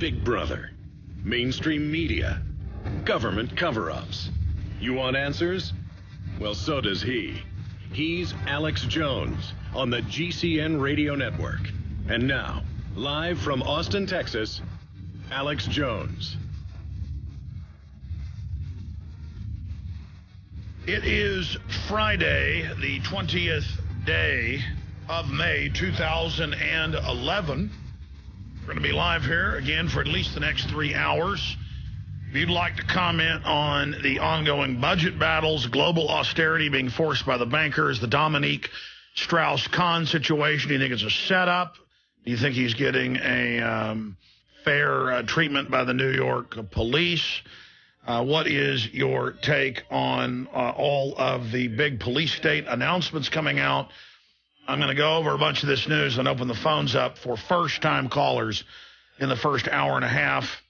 Big Brother, mainstream media, government cover-ups. You want answers? Well, so does he. He's Alex Jones on the GCN Radio Network. And now, live from Austin, Texas, Alex Jones. It is Friday, the 20th day of May, 2011. We're going to be live here again for at least the next 3 hours. If you'd like to comment on the ongoing budget battles, global austerity being forced by the bankers, the Dominique Strauss-Kahn situation, do you think it's a setup? Do you think he's getting a fair treatment by the New York police? What is your take on all of the big police state announcements coming out? I'm going to go over a bunch of this news and open the phones up for first-time callers in the first hour and a half.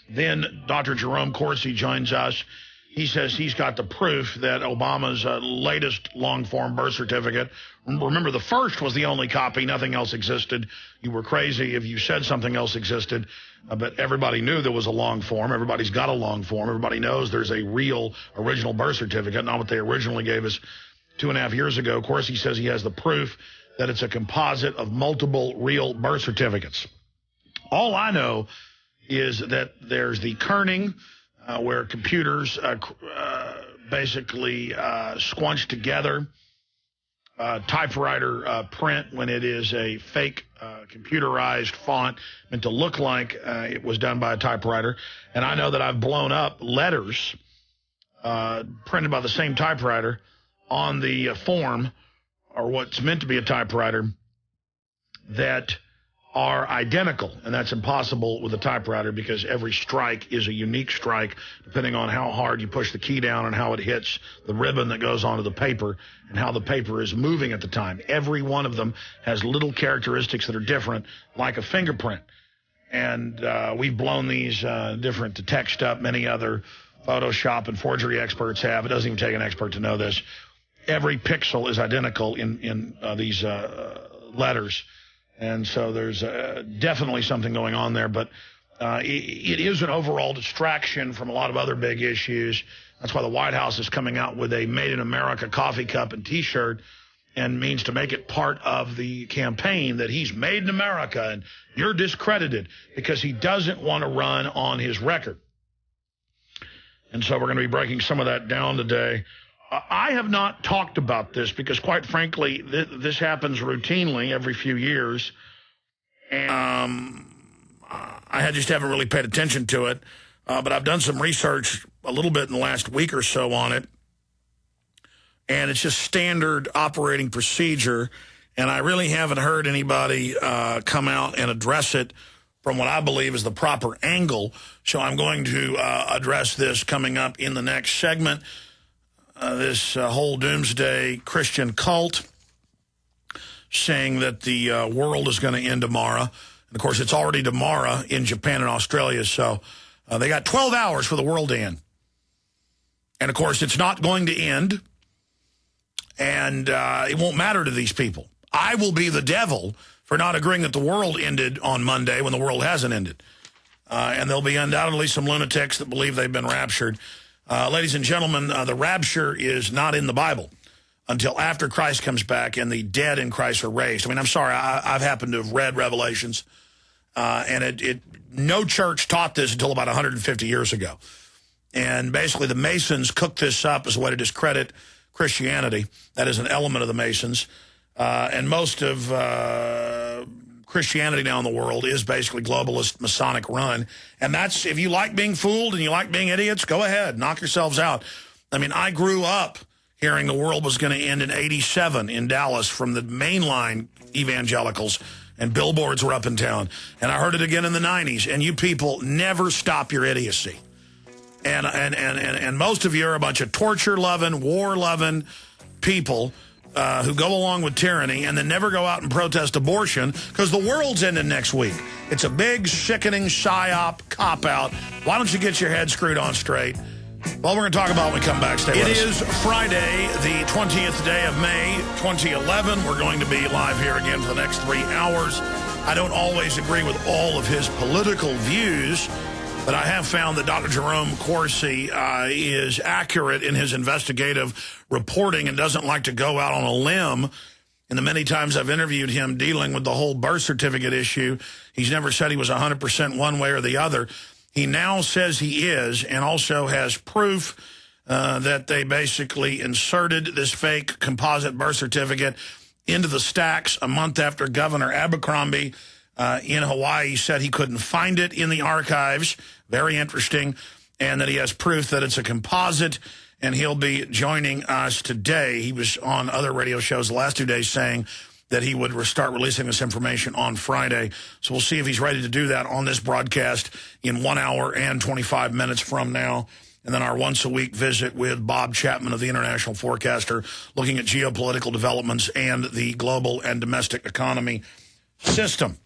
Then Dr. Jerome Corsi joins us. He says he's got the proof that Obama's latest long-form birth certificate, remember the first was the only copy, nothing else existed. You were crazy if you said something else existed, but everybody knew there was a long form. Everybody's got a long form. Everybody knows there's a real original birth certificate, not what they originally gave us 2.5 years ago. Of course, he says he has the proof that it's a composite of multiple real birth certificates. All I know is that there's the kerning, where computers basically squunch together typewriter print when it is a fake computerized font meant to look like it was done by a typewriter. And I know that I've blown up letters printed by the same typewriter on the form, or what's meant to be a typewriter, that are identical, and that's impossible with a typewriter because every strike is a unique strike depending on how hard you push the key down and how it hits the ribbon that goes onto the paper and how the paper is moving at the time. Every one of them has little characteristics that are different, like a fingerprint. And we've blown these different to text up. Many other Photoshop and forgery experts have. It doesn't even take an expert to know this. Every pixel is identical in these letters. And so there's definitely something going on there, but it is an overall distraction from a lot of other big issues. That's why the White House is coming out with a Made in America coffee cup and T-shirt, and means to make it part of the campaign that he's made in America and you're discredited, because he doesn't want to run on his record. And so we're going to be breaking some of that down today. I have not talked about this because, quite frankly, this happens routinely every few years. And I just haven't really paid attention to it. But I've done some research a little bit in the last week or so on it. And it's just standard operating procedure. And I really haven't heard anybody come out and address it from what I believe is the proper angle. So I'm going to address this coming up in the next segment. This whole doomsday Christian cult saying that the world is going to end tomorrow. And, of course, it's already tomorrow in Japan and Australia, so they got 12 hours for the world to end. And, of course, it's not going to end, and it won't matter to these people. I will be the devil for not agreeing that the world ended on Monday when the world hasn't ended. And there'll be undoubtedly some lunatics that believe they've been raptured. Ladies and gentlemen, the rapture is not in the Bible until after Christ comes back and the dead in Christ are raised. I mean, I'm sorry, I've happened to have read Revelations, and no church taught this until about 150 years ago. And basically the Masons cooked this up as a way to discredit Christianity. That is an element of the Masons. And most of Christianity now in the world is basically globalist, Masonic run. And that's, if you like being fooled and you like being idiots, go ahead, knock yourselves out. I mean, I grew up hearing the world was going to end in '87 in Dallas from the mainline evangelicals, and billboards were up in town. And I heard it again in the 90s. And you people never stop your idiocy. And most of you are a bunch of torture-loving, war-loving people who go along with tyranny and then never go out and protest abortion because the world's ending next week. It's a big, sickening, psyop, cop-out. Why don't you get your head screwed on straight? Well, we're going to talk about it when we come back. Stay with us. It is Friday, the 20th day of May, 2011. We're going to be live here again for the next 3 hours. I don't always agree with all of his political views, but I have found that Dr. Jerome Corsi is accurate in his investigative reporting and doesn't like to go out on a limb. And the many times I've interviewed him dealing with the whole birth certificate issue, he's never said he was 100% one way or the other. He now says he is, and also has proof that they basically inserted this fake composite birth certificate into the stacks a month after Governor Abercrombie in Hawaii said he couldn't find it in the archives. Very interesting. And that he has proof that it's a composite, and he'll be joining us today. He was on other radio shows the last 2 days saying that he would start releasing this information on Friday. So we'll see if he's ready to do that on this broadcast in 1 hour and 25 minutes from now. And then our once-a-week visit with Bob Chapman of the International Forecaster, looking at geopolitical developments and the global and domestic economy system.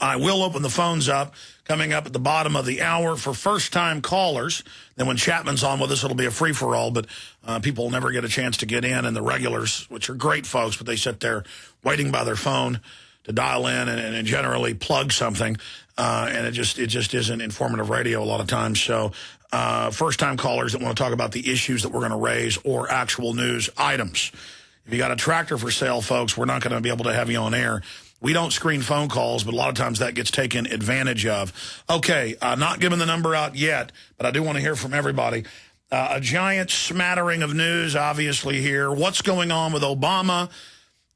I will open the phones up coming up at the bottom of the hour for first-time callers. Then when Chapman's on with us, it'll be a free-for-all, but people will never get a chance to get in. And the regulars, which are great folks, but they sit there waiting by their phone to dial in and generally plug something. And it just isn't informative radio a lot of times. So first-time callers that want to talk about the issues that we're going to raise or actual news items. If you got a tractor for sale, folks, we're not going to be able to have you on air. We don't screen phone calls, but a lot of times that gets taken advantage of. Okay, not giving the number out yet, but I do want to hear from everybody. A giant smattering of news, obviously, here. What's going on with Obama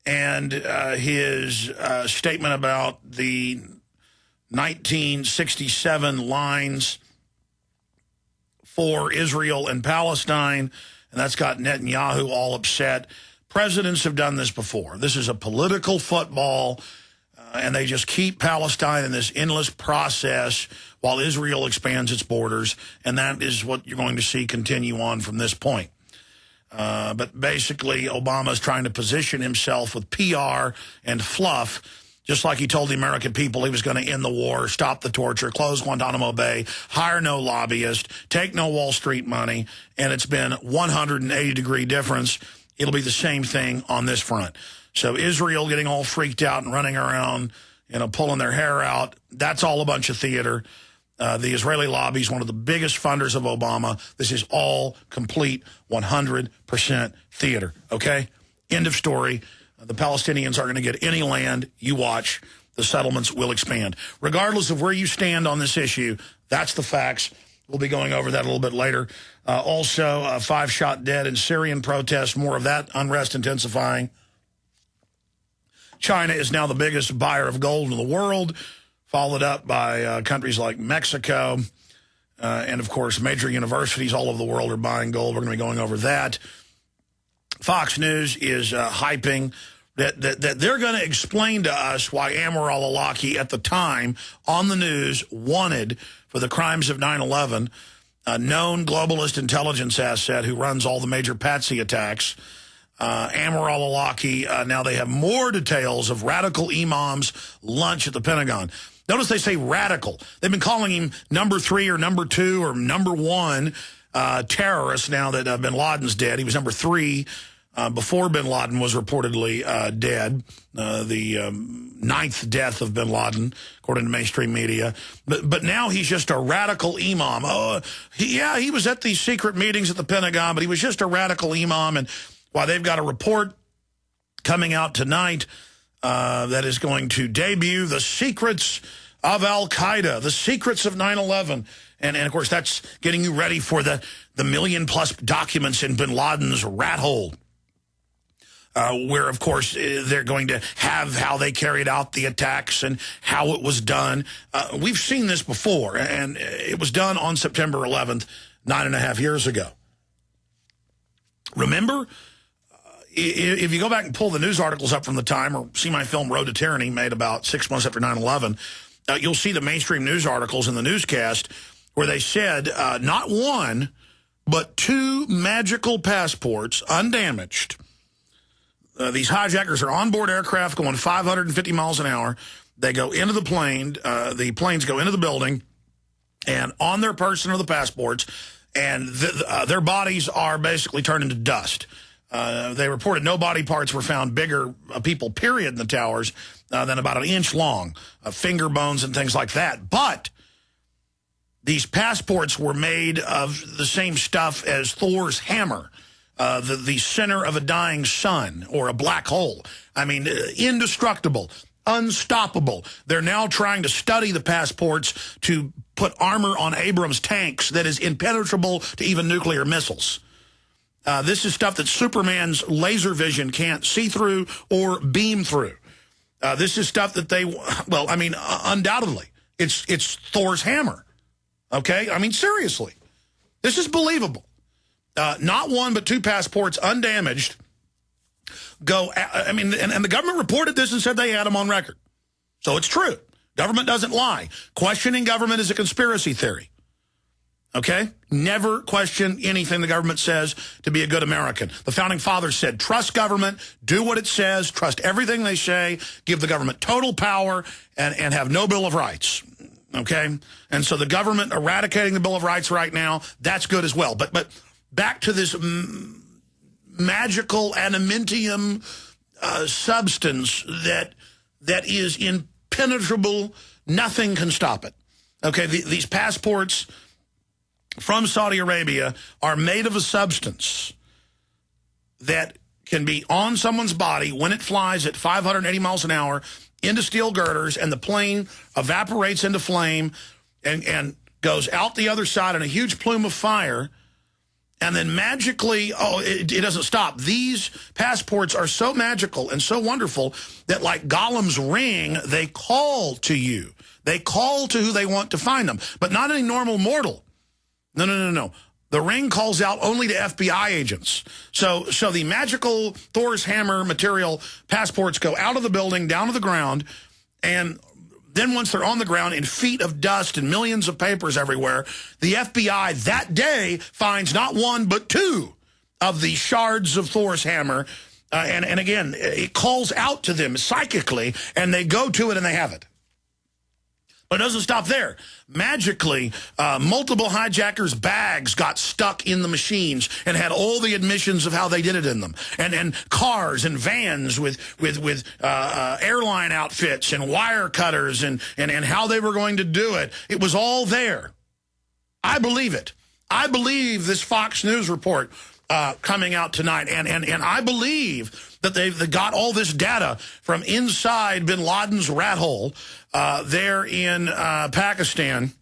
and his statement about the 1967 lines for Israel and Palestine, and that's got Netanyahu all upset. Presidents have done this before. This is a political football, and they just keep Palestine in this endless process while Israel expands its borders, and that is what you're going to see continue on from this point. But basically, Obama's trying to position himself with PR and fluff, just like he told the American people he was going to end the war, stop the torture, close Guantanamo Bay, hire no lobbyist, take no Wall Street money, and it's been 180-degree difference. It'll be the same thing on this front. So Israel getting all freaked out and running around, pulling their hair out, that's all a bunch of theater. The Israeli lobby is one of the biggest funders of Obama. This is all complete 100% theater, okay? End of story. The Palestinians aren't going to get any land. You watch. The settlements will expand. Regardless of where you stand on this issue, that's the facts. We'll be going over that a little bit later. Also, 5 shot dead in Syrian protests, more of that unrest intensifying. China is now the biggest buyer of gold in the world, followed up by countries like Mexico. And, of course, major universities all over the world are buying gold. We're going to be going over that. Fox News is hyping that they're going to explain to us why Anwar al-Awlaki at the time on the news wanted for the crimes of 9/11, a known globalist intelligence asset who runs all the major patsy attacks. Anwar al-Awlaki, now they have more details of radical imams' lunch at the Pentagon. Notice they say radical. They've been calling him number 3 or number 2 or number 1 terrorist now that bin Laden's dead. He was number 3 before bin Laden was reportedly dead, the 9th death of bin Laden, according to mainstream media. But now he's just a radical imam. He was at these secret meetings at the Pentagon, but he was just a radical imam. And while they've got a report coming out tonight that is going to debut the secrets of al-Qaeda, the secrets of 9/11. And, of course, that's getting you ready for the million-plus documents in bin Laden's rat hole. Where, of course, they're going to have how they carried out the attacks and how it was done. We've seen this before, and it was done on September 11th, 9.5 years ago. Remember, if you go back and pull the news articles up from the time or see my film Road to Tyranny made about 6 months after 9/11, you'll see the mainstream news articles in the newscast where they said not 1, but 2 magical passports, undamaged. These hijackers are onboard aircraft going 550 miles an hour. They go into the plane. The planes go into the building, and on their person are the passports, and their bodies are basically turned into dust. They reported no body parts were found, bigger people, period, in the towers. than about an inch long, finger bones and things like that. But these passports were made of the same stuff as Thor's hammer, the center of a dying sun or a black hole. I mean, indestructible, unstoppable. They're now trying to study the passports to put armor on Abrams tanks that is impenetrable to even nuclear missiles. This is stuff that Superman's laser vision can't see through or beam through. This is stuff that they, well, I mean, undoubtedly, it's Thor's hammer. Okay? I mean, seriously. This is believable. Not one, but two passports, undamaged, go, I mean, and the government reported this and said they had them on record. So it's true. Government doesn't lie. Questioning government is a conspiracy theory. Okay? Never question anything the government says to be a good American. The Founding Fathers said, trust government, do what it says, trust everything they say, give the government total power, and have no Bill of Rights. Okay? And so the government eradicating the Bill of Rights right now, that's good as well. But back to this magical adamantium substance that is impenetrable, nothing can stop it. Okay, these passports from Saudi Arabia are made of a substance that can be on someone's body when it flies at 580 miles an hour into steel girders, and the plane evaporates into flame and goes out the other side in a huge plume of fire, and then magically, it doesn't stop. These passports are so magical and so wonderful that, like Gollum's ring, they call to you. They call to who they want to find them, but not any normal mortal. No. The ring calls out only to FBI agents. So the magical Thor's hammer material passports go out of the building, down to the ground, and then once they're on the ground in feet of dust and millions of papers everywhere, the FBI that day finds not one but two of the shards of Thor's hammer. And again, it calls out to them psychically, and they go to it and they have it. But it doesn't stop there. Magically, multiple hijackers' bags got stuck in the machines and had all the admissions of how they did it in them. And cars and vans with airline outfits and wire cutters and how they were going to do it. It was all there. I believe it. I believe this Fox News report coming out tonight. And I believe that they got all this data from inside bin Laden's rat hole there in Pakistan.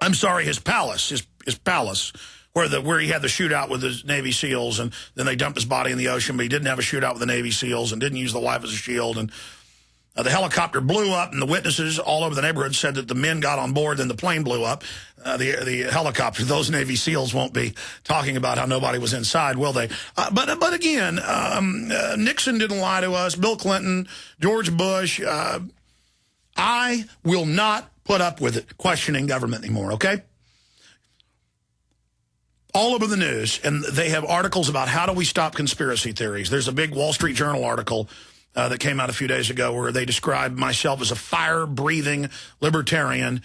I'm sorry, his palace, where he had the shootout with his Navy SEALs, and then they dumped his body in the ocean, but he didn't have a shootout with the Navy SEALs and didn't use the wife as a shield. And the helicopter blew up, and the witnesses all over the neighborhood said that the men got on board, then the plane blew up. The helicopter, those Navy SEALs won't be talking about how nobody was inside, will they? But again, Nixon didn't lie to us, Bill Clinton, George Bush. I will not put up with it, questioning government anymore, okay? All over the news, and they have articles about how do we stop conspiracy theories. There's a big Wall Street Journal article that came out a few days ago where they describe myself as a fire-breathing libertarian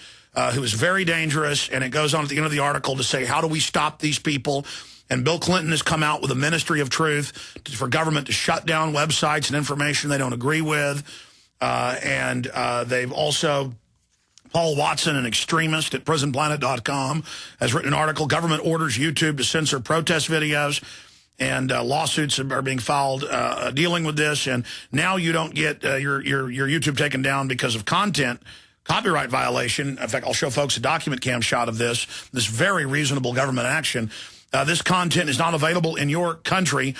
who is very dangerous, and it goes on at the end of the article to say, how do we stop these people? And Bill Clinton has come out with a ministry of truth for government to shut down websites and information they don't agree with. And they've also, Paul Watson, an extremist at prisonplanet.com, has written an article, Government Orders YouTube to Censor Protest Videos. And lawsuits are being filed dealing with this. And now you don't get your YouTube taken down because of content copyright violation. In fact, I'll show folks a document cam shot of this very reasonable government action. This content is not available in your country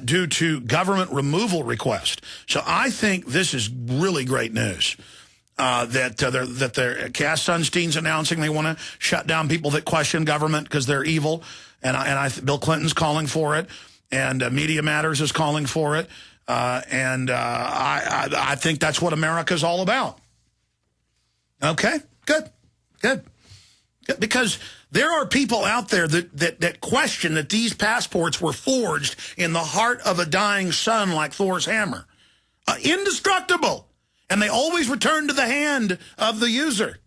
due to government removal request. So I think this is really great news. That Cass Sunstein's announcing they want to shut down people that question government because they're evil. And Bill Clinton's calling for it, and Media Matters is calling for it, and I think that's what America's all about. Okay, good. Because there are people out there that question that these passports were forged in the heart of a dying sun like Thor's hammer. Indestructible. And they always return to the hand of the user.